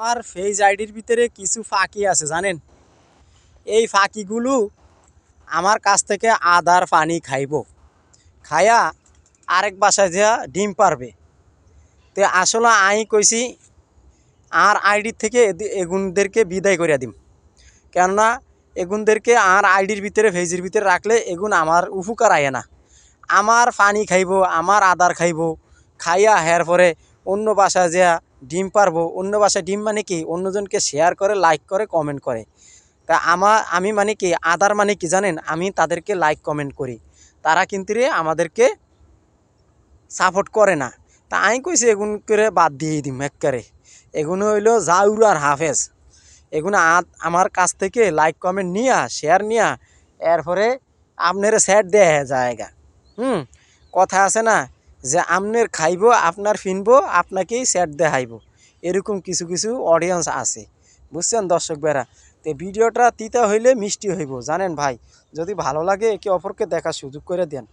আমার ফেজ আইডির ভিতরে কিছু ফাঁকি আছে জানেন। এই ফাঁকিগুলো আমার কাছ থেকে আদার পানি খাইব, খায়া আরেক বাসায় যা ডিম পারবে। তো আসলে আমি কইছি আর আইডির থেকে এগুনদেরকে বিদায় করে দিম, কেননা এগুনদেরকে আর আইডির ভিতরে ফেজের ভিতরে রাখলে এগুন আমার উপকার আয় না। আমার পানি খাইব, আমার আদার খাইব, খাইয়া হের পরে অন্য বাসায় যা ডিম পারবো। অন্য বাসায় ডিম মানে কি, অন্যজনকে শেয়ার করে, লাইক করে, কমেন্ট করে। তা আমি মানে কি আদার মানে কি জানেন, আমি তাদেরকে লাইক কমেন্ট করি, তারা কিন্তু আমাদেরকে সাপোর্ট করে না। তা আমি কইছি এগুন করে বাদ দিয়ে দিম একবারে। এগুলো হইলো জাউর আর হাফেজ। এগুলো আমার কাছ থেকে লাইক কমেন্ট নিয়া, শেয়ার নিয়া, এরপরে আপনার স্যাট দেয়া জায়গা। কথা আছে না যে আপনার খাইব, আপনার ফিনবো, আপনাকেই স্যাট দেখাইব। এরকম কিছু কিছু অডিয়েন্স আছে, বুঝছেন দর্শক বেরা। তো ভিডিওটা তিতা হইলে মিষ্টি হইব জানেন ভাই। যদি ভালো লাগে একে অপরকে দেখার সুযোগ করে দেন।